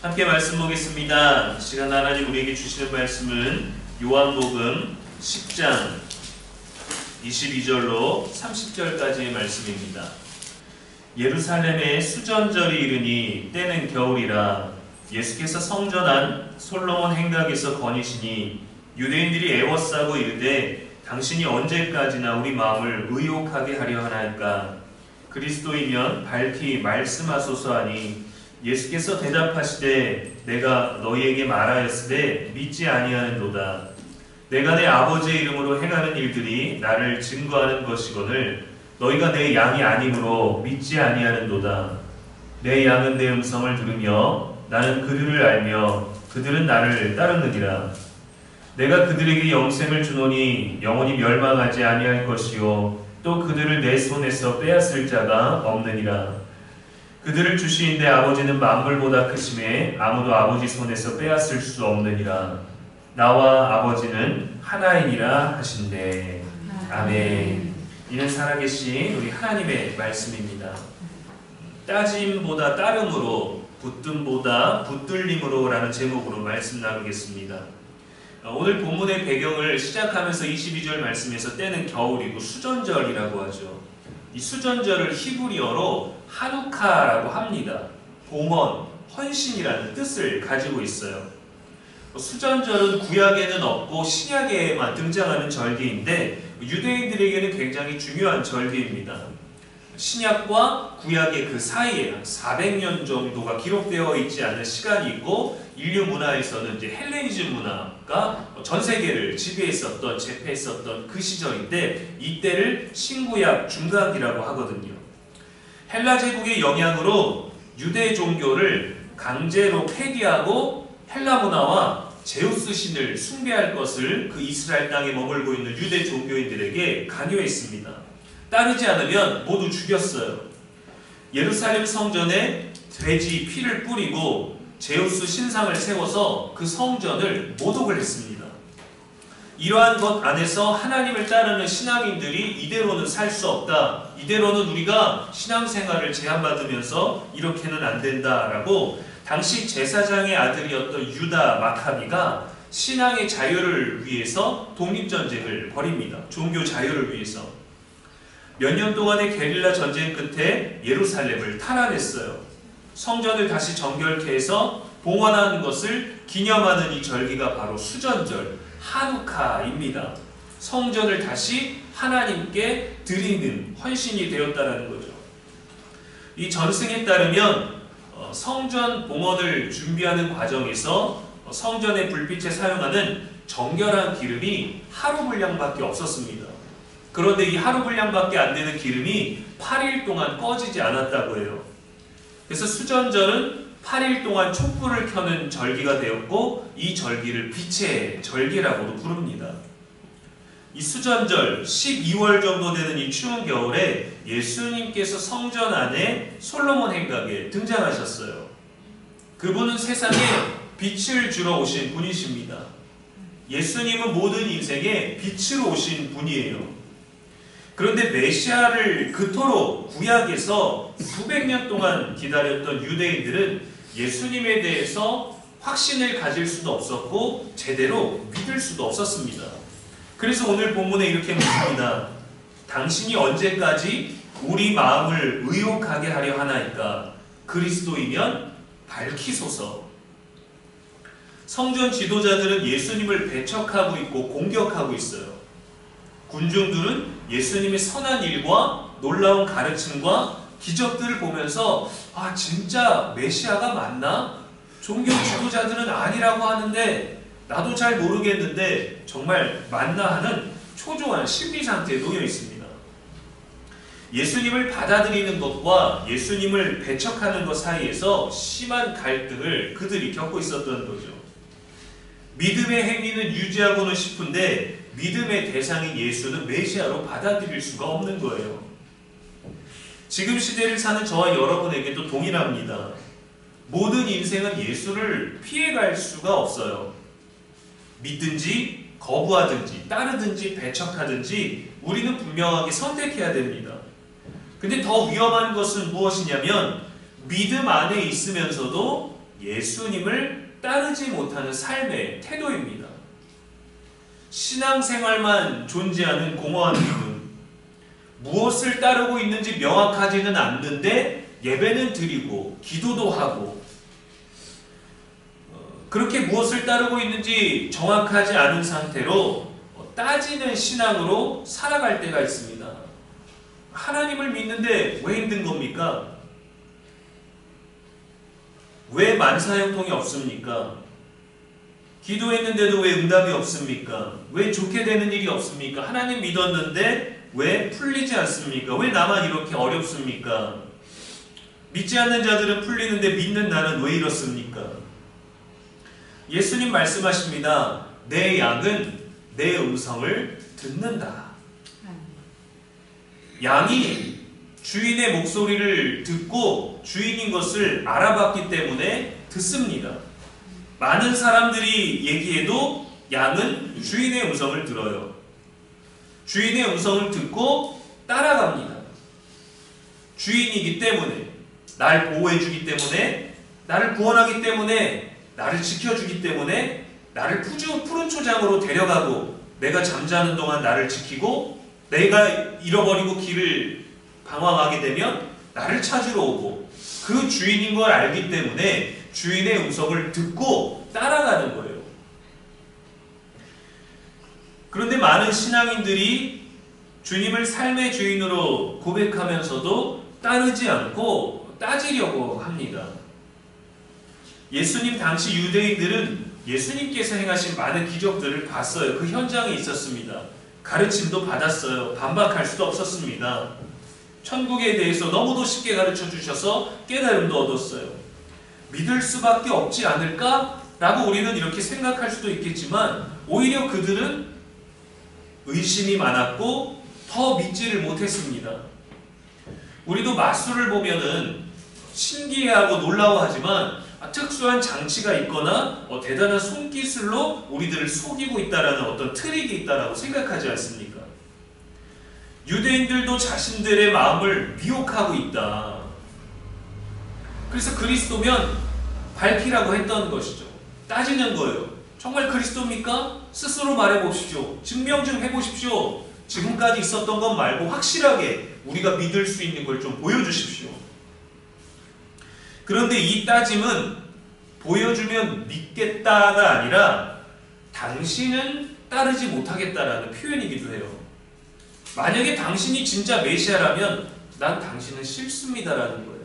함께 말씀 보겠습니다. 시간 하나님 우리에게 주시는 말씀은 요한복음 10장 22절로 30절까지의 말씀입니다. 예루살렘에 수전절이 이르니 때는 겨울이라 예수께서 성전 안 솔로몬 행각에서 거니시니 유대인들이 애워싸고 이르되 당신이 언제까지나 우리 마음을 의혹하게 하려 하나이까. 그리스도이면 밝히 말씀하소서 하니 예수께서 대답하시되 내가 너희에게 말하였으되 믿지 아니하는도다. 내가 내 아버지의 이름으로 행하는 일들이 나를 증거하는 것이거늘 너희가 내 양이 아니므로 믿지 아니하는도다. 내 양은 내 음성을 들으며 나는 그들을 알며 그들은 나를 따르느니라. 내가 그들에게 영생을 주노니 영원히 멸망하지 아니할 것이요 또 그들을 내 손에서 빼앗을 자가 없느니라. 그들을 주시인 내 아버지는 만물보다 크심에 아무도 아버지 손에서 빼앗을 수 없느니라. 나와 아버지는 하나이니라 하신대. 아멘. 이는 살아계신 우리 하나님의 말씀입니다. 따짐보다 따름으로, 붙듦보다 붙들림으로 라는 제목으로 말씀 나누겠습니다. 오늘 본문의 배경을 시작하면서 22절 말씀에서 때는 겨울이고 수전절이라고 하죠. 이 수전절을 히브리어로 하누카라고 합니다. 봉헌, 헌신이라는 뜻을 가지고 있어요. 수전절은 구약에는 없고 신약에만 등장하는 절기인데 유대인들에게는 굉장히 중요한 절기입니다. 신약과 구약의 그 사이에 400년 정도가 기록되어 있지 않은 시간이 있고 인류 문화에서는 이제 헬레니즘 문화가 전 세계를 지배했었던, 제패했었던 그 시절인데 이때를 신구약 중간기라고 하거든요. 헬라 제국의 영향으로 유대 종교를 강제로 폐기하고 헬라 문화와 제우스 신을 숭배할 것을 그 이스라엘 땅에 머물고 있는 유대 종교인들에게 강요했습니다. 따르지 않으면 모두 죽였어요. 예루살렘 성전에 돼지 피를 뿌리고 제우스 신상을 세워서 그 성전을 모독을 했습니다. 이러한 것 안에서 하나님을 따르는 신앙인들이 이대로는 살 수 없다. 이대로는 우리가 신앙생활을 제한받으면서 이렇게는 안 된다라고 당시 제사장의 아들이었던 유다 마카비가 신앙의 자유를 위해서 독립전쟁을 벌입니다. 종교 자유를 위해서. 몇 년 동안의 게릴라 전쟁 끝에 예루살렘을 탈환했어요. 성전을 다시 정결케 해서 봉헌하는 것을 기념하는 이 절기가 바로 수전절, 하누카입니다. 성전을 다시 하나님께 드리는 헌신이 되었다는 거죠. 이 전승에 따르면 성전 봉헌을 준비하는 과정에서 성전의 불빛에 사용하는 정결한 기름이 하루 분량밖에 없었습니다. 그런데 이 하루 분량밖에 안 되는 기름이 8일 동안 꺼지지 않았다고 해요. 그래서 수전절은 8일 동안 촛불을 켜는 절기가 되었고 이 절기를 빛의 절기라고도 부릅니다. 이 수전절 12월 정도 되는 이 추운 겨울에 예수님께서 성전 안에 솔로몬 행각에 등장하셨어요. 그분은 세상에 빛을 주러 오신 분이십니다. 예수님은 모든 인생에 빛으로 오신 분이에요. 그런데 메시아를 그토록 구약에서 수백 년 동안 기다렸던 유대인들은 예수님에 대해서 확신을 가질 수도 없었고 제대로 믿을 수도 없었습니다. 그래서 오늘 본문에 이렇게 묻습니다. 당신이 언제까지 우리 마음을 의혹하게 하려 하나이까? 그리스도이면 밝히소서. 성전 지도자들은 예수님을 배척하고 있고 공격하고 있어요. 군중들은 예수님의 선한 일과 놀라운 가르침과 기적들을 보면서 아 진짜 메시아가 맞나? 종교 지도자들은 아니라고 하는데 나도 잘 모르겠는데 정말 맞나 하는 초조한 심리 상태에 놓여 있습니다. 예수님을 받아들이는 것과 예수님을 배척하는 것 사이에서 심한 갈등을 그들이 겪고 있었던 거죠. 믿음의 행위는 유지하고는 싶은데 믿음의 대상인 예수는 메시아로 받아들일 수가 없는 거예요. 지금 시대를 사는 저와 여러분에게도 동일합니다. 모든 인생은 예수를 피해갈 수가 없어요. 믿든지 거부하든지 따르든지 배척하든지 우리는 분명하게 선택해야 됩니다. 근데 더 위험한 것은 무엇이냐면 믿음 안에 있으면서도 예수님을 따르지 못하는 삶의 태도입니다. 신앙생활만 존재하는 공허한 믿음, 무엇을 따르고 있는지 명확하지는 않는데 예배는 드리고 기도도 하고 그렇게 무엇을 따르고 있는지 정확하지 않은 상태로 따지는 신앙으로 살아갈 때가 있습니다. 하나님을 믿는데 왜 힘든 겁니까? 왜 만사형통이 없습니까? 기도했는데도 왜 응답이 없습니까? 왜 좋게 되는 일이 없습니까? 하나님 믿었는데 왜 풀리지 않습니까? 왜 나만 이렇게 어렵습니까? 믿지 않는 자들은 풀리는데 믿는 나는 왜 이렇습니까? 예수님 말씀하십니다. 내 양은 내 음성을 듣는다. 양이 주인의 목소리를 듣고 주인인 것을 알아봤기 때문에 듣습니다. 많은 사람들이 얘기해도 양은 주인의 음성을 들어요. 주인의 음성을 듣고 따라갑니다. 주인이기 때문에, 날 보호해주기 때문에, 나를 구원하기 때문에, 나를 지켜주기 때문에, 나를 푸른 초장으로 데려가고, 내가 잠자는 동안 나를 지키고, 내가 잃어버리고 길을 방황하게 되면 나를 찾으러 오고, 그 주인인 걸 알기 때문에 주인의 음성을 듣고 따라가는 거예요. 그런데 많은 신앙인들이 주님을 삶의 주인으로 고백하면서도 따르지 않고 따지려고 합니다. 예수님 당시 유대인들은 예수님께서 행하신 많은 기적들을 봤어요. 그 현장에 있었습니다. 가르침도 받았어요. 반박할 수도 없었습니다. 천국에 대해서 너무도 쉽게 가르쳐 주셔서 깨달음도 얻었어요. 믿을 수밖에 없지 않을까? 라고 우리는 이렇게 생각할 수도 있겠지만 오히려 그들은 의심이 많았고 더 믿지를 못했습니다. 우리도 마술을 보면은 신기해하고 놀라워하지만 특수한 장치가 있거나 대단한 손기술로 우리들을 속이고 있다라는 어떤 트릭이 있다라고 생각하지 않습니까? 유대인들도 자신들의 마음을 미혹하고 있다. 그래서 그리스도면 밝히라고 했던 것이죠. 따지는 거예요. 정말 그리스도입니까? 스스로 말해보십시오. 증명 좀 해보십시오. 지금까지 있었던 것 말고 확실하게 우리가 믿을 수 있는 걸 좀 보여주십시오. 그런데 이 따짐은 보여주면 믿겠다가 아니라 당신은 따르지 못하겠다라는 표현이기도 해요. 만약에 당신이 진짜 메시아라면 난 당신은 싫습니다라는 거예요.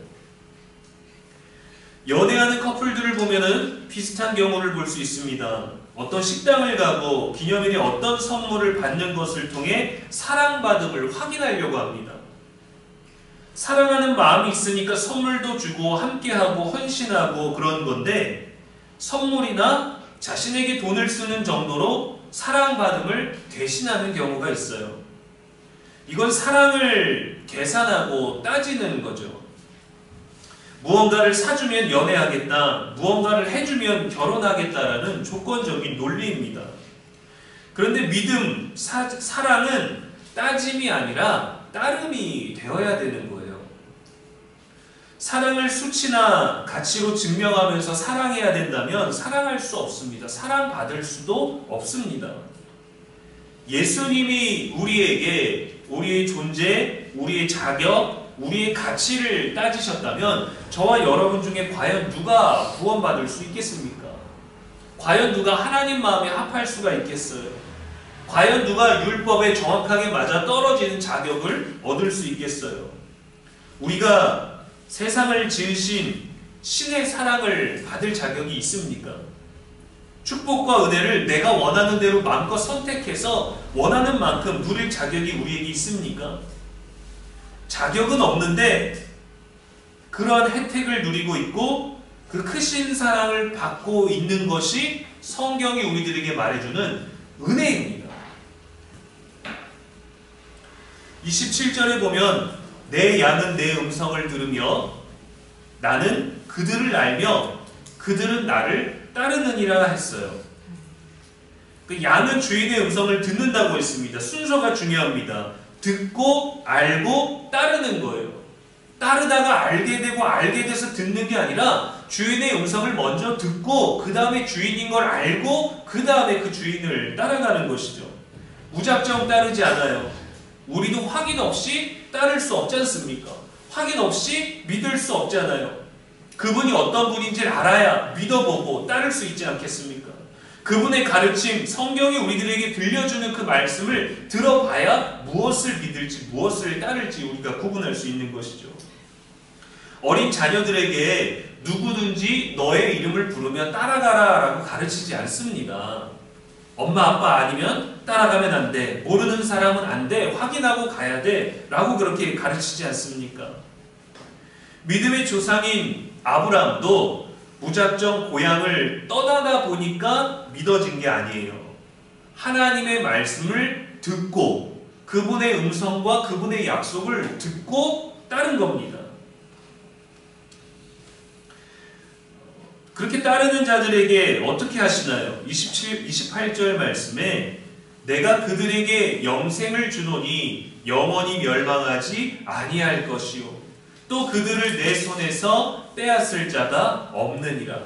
연애하는 커플들을 보면은 비슷한 경우를 볼 수 있습니다. 어떤 식당을 가고 기념일에 어떤 선물을 받는 것을 통해 사랑받음을 확인하려고 합니다. 사랑하는 마음이 있으니까 선물도 주고 함께하고 헌신하고 그런 건데 선물이나 자신에게 돈을 쓰는 정도로 사랑받음을 대신하는 경우가 있어요. 이건 사랑을 계산하고 따지는 거죠. 무언가를 사주면 연애하겠다, 무언가를 해주면 결혼하겠다라는 조건적인 논리입니다. 그런데 믿음, 사랑은 따짐이 아니라 따름이 되어야 되는 거예요. 사랑을 수치나 가치로 증명하면서 사랑해야 된다면 사랑할 수 없습니다. 사랑받을 수도 없습니다. 예수님이 우리에게 우리의 존재, 우리의 자격, 우리의 가치를 따지셨다면 저와 여러분 중에 과연 누가 구원받을 수 있겠습니까? 과연 누가 하나님 마음에 합할 수가 있겠어요? 과연 누가 율법에 정확하게 맞아 떨어지는 자격을 얻을 수 있겠어요? 우리가 세상을 지으신 신의 사랑을 받을 자격이 있습니까? 축복과 은혜를 내가 원하는 대로 마음껏 선택해서 원하는 만큼 누릴 자격이 우리에게 있습니까? 자격은 없는데 그러한 혜택을 누리고 있고 그 크신 사랑을 받고 있는 것이 성경이 우리들에게 말해주는 은혜입니다. 27절에 보면 내 양은 내 음성을 들으며 나는 그들을 알며 그들은 나를 따르느니라 했어요. 그 양은 주인의 음성을 듣는다고 했습니다. 순서가 중요합니다. 듣고 알고 따르는 거예요. 따르다가 알게 되고 알게 돼서 듣는 게 아니라 주인의 음성을 먼저 듣고 그 다음에 주인인 걸 알고 그 다음에 그 주인을 따라가는 것이죠. 무작정 따르지 않아요. 우리도 확인 없이 따를 수 없지 않습니까? 확인 없이 믿을 수 없잖아요. 그분이 어떤 분인지를 알아야 믿어보고 따를 수 있지 않겠습니까? 그분의 가르침, 성경이 우리들에게 들려주는 그 말씀을 들어봐야 무엇을 믿을지 무엇을 따를지 우리가 구분할 수 있는 것이죠. 어린 자녀들에게 누구든지 너의 이름을 부르면 따라가라 라고 가르치지 않습니다. 엄마 아빠 아니면 따라가면 안 돼. 모르는 사람은 안 돼. 확인하고 가야 돼. 라고 그렇게 가르치지 않습니까? 믿음의 조상인 아브라함도 무작정 고향을 떠나다 보니까 믿어진 게 아니에요. 하나님의 말씀을 듣고 그분의 음성과 그분의 약속을 듣고 따른 겁니다. 그렇게 따르는 자들에게 어떻게 하시나요? 28절 말씀에 내가 그들에게 영생을 주노니 영원히 멸망하지 아니할 것이요 또 그들을 내 손에서 빼앗을 자가 없느니라.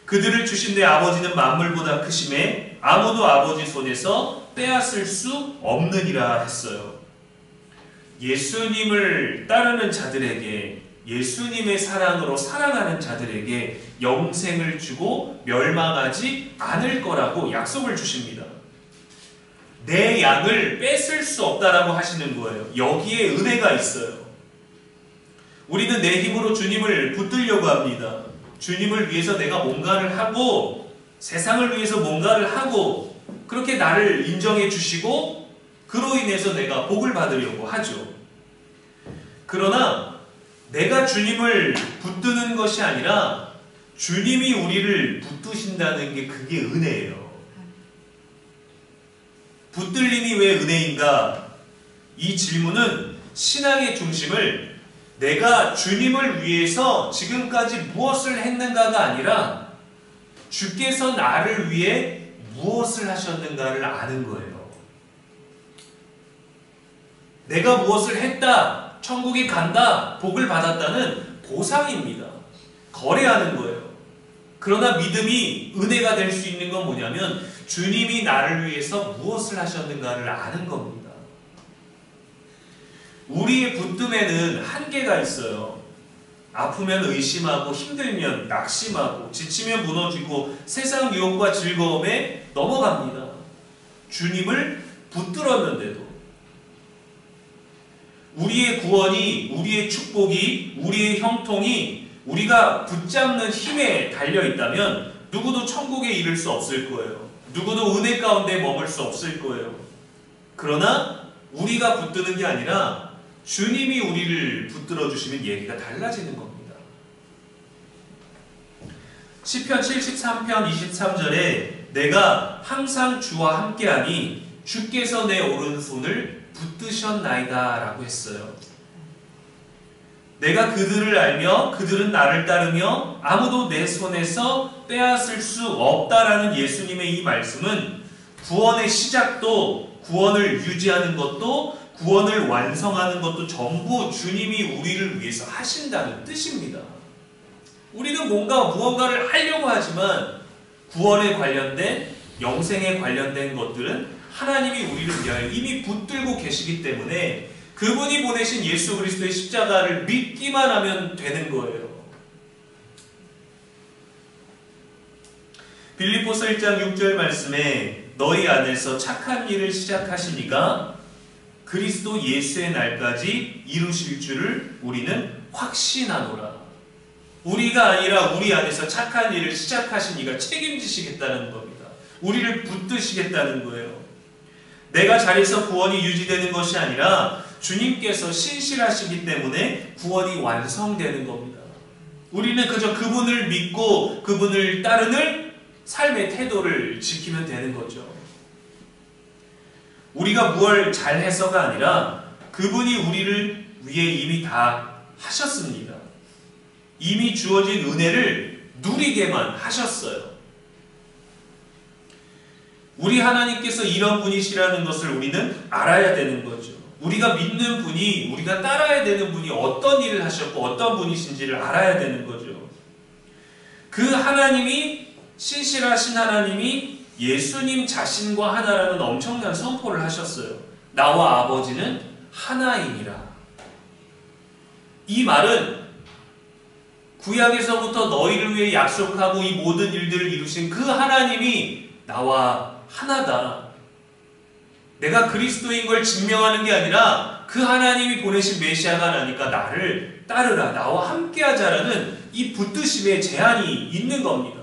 그들을 주신 내 아버지는 만물보다 크심에 아무도 아버지 손에서 빼앗을 수 없느니라 했어요. 예수님을 따르는 자들에게 예수님의 사랑으로 사랑하는 자들에게 영생을 주고 멸망하지 않을 거라고 약속을 주십니다. 내 양을 뺏을 수 없다라고 하시는 거예요. 여기에 은혜가 있어요. 우리는 내 힘으로 주님을 붙들려고 합니다. 주님을 위해서 내가 뭔가를 하고 세상을 위해서 뭔가를 하고 그렇게 나를 인정해 주시고 그로 인해서 내가 복을 받으려고 하죠. 그러나 내가 주님을 붙드는 것이 아니라 주님이 우리를 붙드신다는 게 그게 은혜예요. 붙들림이 왜 은혜인가? 이 질문은 신앙의 중심을 내가 주님을 위해서 지금까지 무엇을 했는가가 아니라 주께서 나를 위해 무엇을 하셨는가를 아는 거예요. 내가 무엇을 했다, 천국에 간다, 복을 받았다는 보상입니다. 거래하는 거예요. 그러나 믿음이 은혜가 될 수 있는 건 뭐냐면 주님이 나를 위해서 무엇을 하셨는가를 아는 겁니다. 우리의 붙듦에는 한계가 있어요. 아프면 의심하고 힘들면 낙심하고 지치면 무너지고 세상 유혹과 즐거움에 넘어갑니다. 주님을 붙들었는데도 우리의 구원이, 우리의 축복이, 우리의 형통이 우리가 붙잡는 힘에 달려있다면 누구도 천국에 이를 수 없을 거예요. 누구도 은혜 가운데 머물 수 없을 거예요. 그러나 우리가 붙드는 게 아니라 주님이 우리를 붙들어 주시면 얘기가 달라지는 겁니다. 시편 73편 23절에 내가 항상 주와 함께하니 주께서 내 오른손을 붙드셨나이다 라고 했어요. 내가 그들을 알며 그들은 나를 따르며 아무도 내 손에서 빼앗을 수 없다라는 예수님의 이 말씀은 구원의 시작도 구원을 유지하는 것도 구원을 완성하는 것도 전부 주님이 우리를 위해서 하신다는 뜻입니다. 우리는 무언가를 하려고 하지만 구원에 관련된 영생에 관련된 것들은 하나님이 우리를 위하여 이미 붙들고 계시기 때문에 그분이 보내신 예수 그리스도의 십자가를 믿기만 하면 되는 거예요. 빌립보서 1장 6절 말씀에 너희 안에서 착한 일을 시작하시니가 그리스도 예수의 날까지 이루실 줄을 우리는 확신하노라. 우리가 아니라 우리 안에서 착한 일을 시작하신 이가 책임지시겠다는 겁니다. 우리를 붙드시겠다는 거예요. 내가 잘해서 구원이 유지되는 것이 아니라 주님께서 신실하시기 때문에 구원이 완성되는 겁니다. 우리는 그저 그분을 믿고 그분을 따르는 삶의 태도를 지키면 되는 거죠. 우리가 무엇을 잘해서가 아니라 그분이 우리를 위해 이미 다 하셨습니다. 이미 주어진 은혜를 누리게만 하셨어요. 우리 하나님께서 이런 분이시라는 것을 우리는 알아야 되는 거죠. 우리가 믿는 분이, 우리가 따라야 되는 분이 어떤 일을 하셨고 어떤 분이신지를 알아야 되는 거죠. 그 하나님이, 신실하신 하나님이 예수님 자신과 하나라는 엄청난 선포를 하셨어요. 나와 아버지는 하나이니라. 이 말은 구약에서부터 너희를 위해 약속하고 이 모든 일들을 이루신 그 하나님이 나와 하나다. 내가 그리스도인 걸 증명하는 게 아니라 그 하나님이 보내신 메시아가 나니까 나를 따르라, 나와 함께하자라는 이 붙드심의 제한이 있는 겁니다.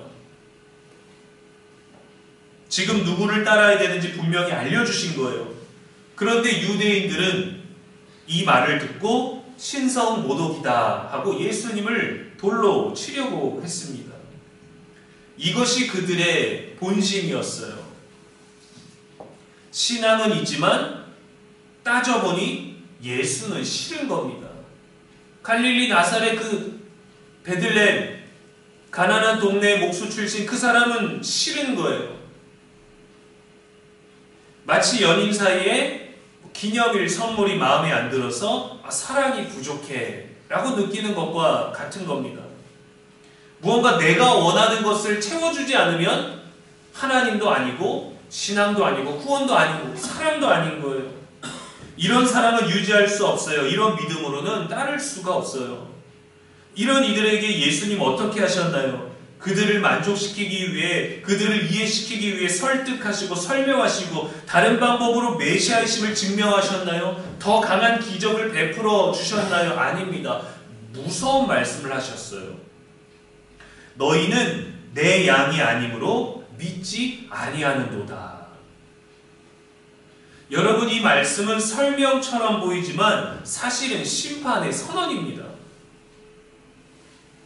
지금 누구를 따라야 되는지 분명히 알려주신 거예요. 그런데 유대인들은 이 말을 듣고 신성 모독이다 하고 예수님을 돌로 치려고 했습니다. 이것이 그들의 본심이었어요. 신앙은 있지만 따져보니 예수는 싫은 겁니다. 갈릴리 나사렛 그 베들레헴 가난한 동네의 목수 출신 그 사람은 싫은 거예요. 마치 연인 사이에 기념일 선물이 마음에 안 들어서 사랑이 부족해 라고 느끼는 것과 같은 겁니다. 무언가 내가 원하는 것을 채워주지 않으면 하나님도 아니고 신앙도 아니고 구원도 아니고 사랑도 아닌 거예요. 이런 사랑은 유지할 수 없어요. 이런 믿음으로는 따를 수가 없어요. 이런 이들에게 예수님 어떻게 하셨나요? 그들을 만족시키기 위해, 그들을 이해시키기 위해 설득하시고 설명하시고 다른 방법으로 메시아이심을 증명하셨나요? 더 강한 기적을 베풀어 주셨나요? 아닙니다. 무서운 말씀을 하셨어요. 너희는 내 양이 아니므로 믿지 아니하는도다. 여러분, 이 말씀은 설명처럼 보이지만 사실은 심판의 선언입니다.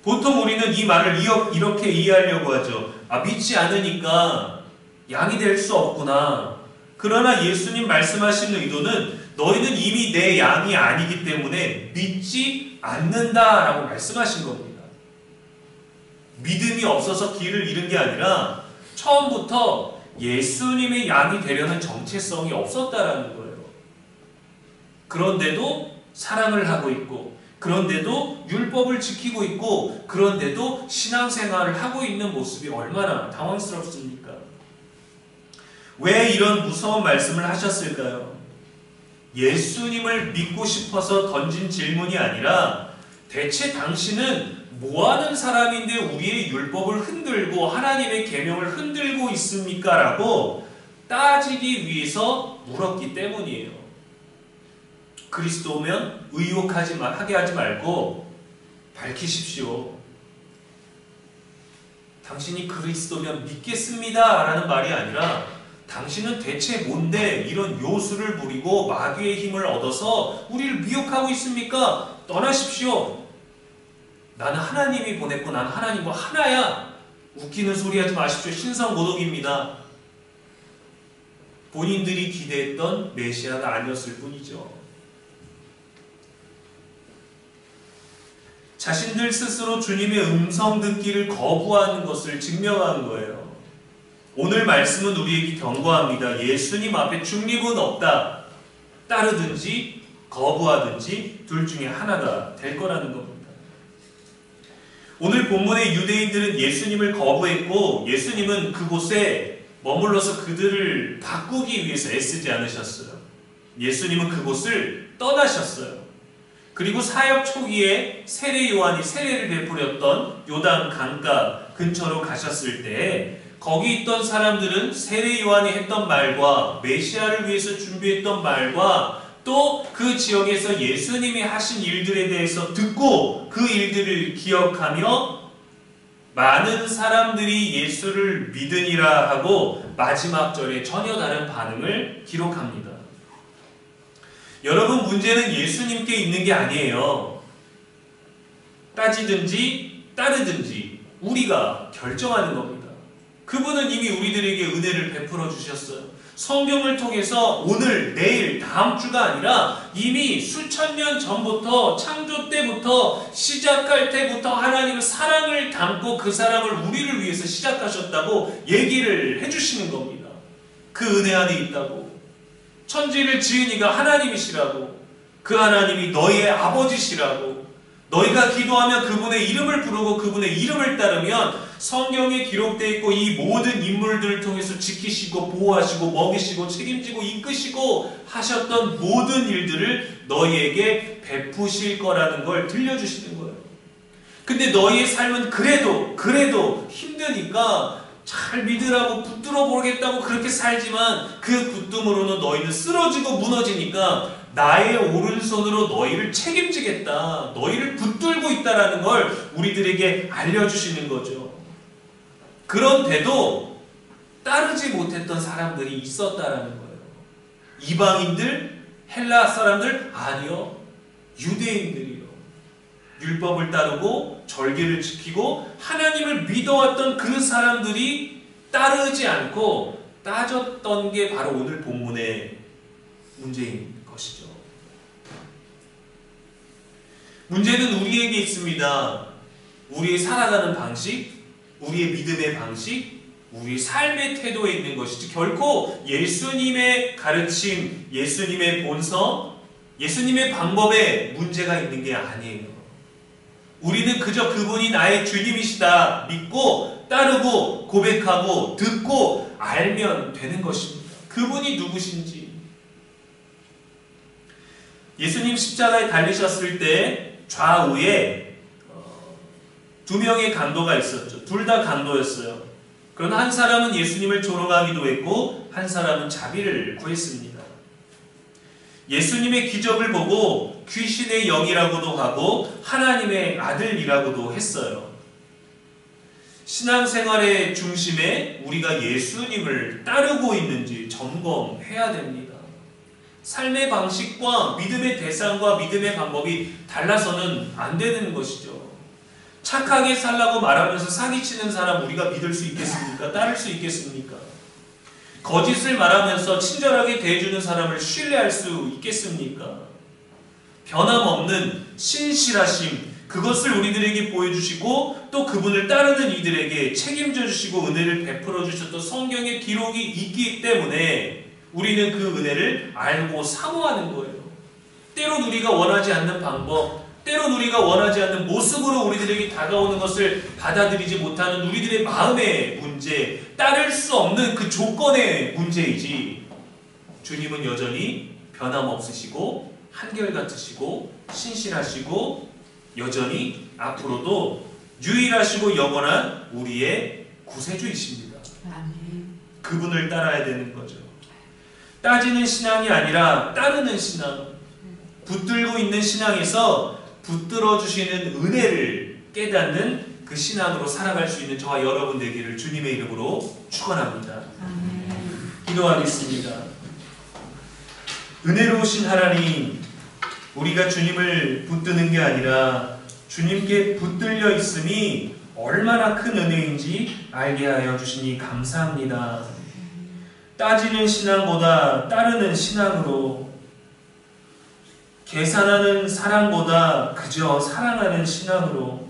보통 우리는 이 말을 이렇게 이해하려고 하죠. 믿지 않으니까 양이 될 수 없구나. 그러나 예수님 말씀하신 의도는 너희는 이미 내 양이 아니기 때문에 믿지 않는다라고 말씀하신 겁니다. 믿음이 없어서 길을 잃은 게 아니라 처음부터 예수님의 양이 되려는 정체성이 없었다라는 거예요. 그런데도 사랑을 하고 있고, 그런데도 율법을 지키고 있고, 그런데도 신앙생활을 하고 있는 모습이 얼마나 당황스럽습니까? 왜 이런 무서운 말씀을 하셨을까요? 예수님을 믿고 싶어서 던진 질문이 아니라 대체 당신은 뭐하는 사람인데 우리의 율법을 흔들고 하나님의 계명을 흔들고 있습니까? 라고 따지기 위해서 물었기 때문이에요. 그리스도 오면 하게 하지 말고 밝히십시오. 당신이 그리스도면 믿겠습니다 라는 말이 아니라 당신은 대체 뭔데 이런 요술을 부리고 마귀의 힘을 얻어서 우리를 미혹하고 있습니까? 떠나십시오. 나는 하나님이 보냈고 나는 하나님과 하나야. 웃기는 소리 하지 마십시오. 신성모독입니다. 본인들이 기대했던 메시아가 아니었을 뿐이죠. 자신들 스스로 주님의 음성 듣기를 거부하는 것을 증명한 거예요. 오늘 말씀은 우리에게 경고합니다. 예수님 앞에 중립은 없다. 따르든지 거부하든지 둘 중에 하나가 될 거라는 겁니다. 오늘 본문의 유대인들은 예수님을 거부했고 예수님은 그곳에 머물러서 그들을 바꾸기 위해서 애쓰지 않으셨어요. 예수님은 그곳을 떠나셨어요. 그리고 사역 초기에 세례 요한이 세례를 베풀었던 요단 강가 근처로 가셨을 때 거기 있던 사람들은 세례 요한이 했던 말과 메시아를 위해서 준비했던 말과 또 그 지역에서 예수님이 하신 일들에 대해서 듣고 그 일들을 기억하며 많은 사람들이 예수를 믿으니라 하고 마지막 절에 전혀 다른 반응을 기록합니다. 여러분, 문제는 예수님께 있는 게 아니에요. 따지든지 따르든지 우리가 결정하는 겁니다. 그분은 이미 우리들에게 은혜를 베풀어 주셨어요. 성경을 통해서 오늘, 내일, 다음 주가 아니라 이미 수천 년 전부터 창조 때부터 시작할 때부터 하나님은 사랑을 담고 그 사랑을 우리를 위해서 시작하셨다고 얘기를 해주시는 겁니다. 그 은혜 안에 있다고. 천지를 지은 이가 하나님이시라고. 그 하나님이 너희의 아버지시라고. 너희가 기도하면 그분의 이름을 부르고 그분의 이름을 따르면 성경에 기록되어 있고 이 모든 인물들을 통해서 지키시고 보호하시고 먹이시고 책임지고 이끄시고 하셨던 모든 일들을 너희에게 베푸실 거라는 걸 들려주시는 거예요. 근데 너희의 삶은 그래도 힘드니까 잘 믿으라고 붙들어 보겠다고 그렇게 살지만 그 붙듦으로는 너희는 쓰러지고 무너지니까 나의 오른손으로 너희를 책임지겠다. 너희를 붙들고 있다라는 걸 우리들에게 알려주시는 거죠. 그런데도 따르지 못했던 사람들이 있었다라는 거예요. 이방인들, 헬라 사람들? 아니요. 유대인들이요. 율법을 따르고 절기를 지키고 하나님을 믿어왔던 그 사람들이 따르지 않고 따졌던 게 바로 오늘 본문의 문제인 것이죠. 문제는 우리에게 있습니다. 우리의 살아가는 방식, 우리의 믿음의 방식, 우리의 삶의 태도에 있는 것이지 결코 예수님의 가르침, 예수님의 본성, 예수님의 방법에 문제가 있는 게 아니에요. 우리는 그저 그분이 나의 주님이시다 믿고 따르고 고백하고 듣고 알면 되는 것입니다. 그분이 누구신지. 예수님 십자가에 달리셨을 때 좌우에 두 명의 강도가 있었죠. 둘 다 강도였어요. 그러나 한 사람은 예수님을 조롱하기도 했고 한 사람은 자비를 구했습니다. 예수님의 기적을 보고 귀신의 영이라고도 하고 하나님의 아들이라고도 했어요. 신앙생활의 중심에 우리가 예수님을 따르고 있는지 점검해야 됩니다. 삶의 방식과 믿음의 대상과 믿음의 방법이 달라서는 안 되는 것이죠. 착하게 살라고 말하면서 사기치는 사람 우리가 믿을 수 있겠습니까? 따를 수 있겠습니까? 거짓을 말하면서 친절하게 대해주는 사람을 신뢰할 수 있겠습니까? 변함없는 신실하심, 그것을 우리들에게 보여주시고 또 그분을 따르는 이들에게 책임져 주시고 은혜를 베풀어 주셨던 성경의 기록이 있기 때문에 우리는 그 은혜를 알고 사모하는 거예요. 때론 우리가 원하지 않는 방법, 때론 우리가 원하지 않는 모습으로 우리들에게 다가오는 것을 받아들이지 못하는 우리들의 마음의 문제, 따를 수 없는 그 조건의 문제이지 주님은 여전히 변함없으시고 한결같으시고 신실하시고 여전히 앞으로도 유일하시고 영원한 우리의 구세주이십니다. 그분을 따라야 되는 거죠. 따지는 신앙이 아니라 따르는 신앙, 붙들고 있는 신앙에서 붙들어 주시는 은혜를 깨닫는 그 신앙으로 살아갈 수 있는 저와 여러분 되기를 주님의 이름으로 축원합니다. 기도하겠습니다. 은혜로우신 하나님, 우리가 주님을 붙드는 게 아니라 주님께 붙들려 있음이 얼마나 큰 은혜인지 알게 하여 주시니 감사합니다. 따지는 신앙보다 따르는 신앙으로, 계산하는 사랑보다 그저 사랑하는 신앙으로,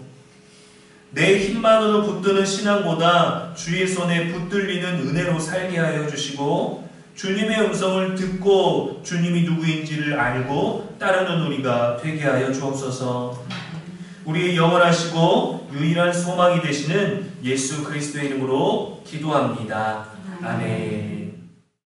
내 힘만으로 붙드는 신앙보다 주의 손에 붙들리는 은혜로 살게 하여 주시고 주님의 음성을 듣고 주님이 누구인지를 알고 따르는 우리가 되게 하여 주옵소서. 우리의 영원하시고 유일한 소망이 되시는 예수 그리스도의 이름으로 기도합니다. 아멘.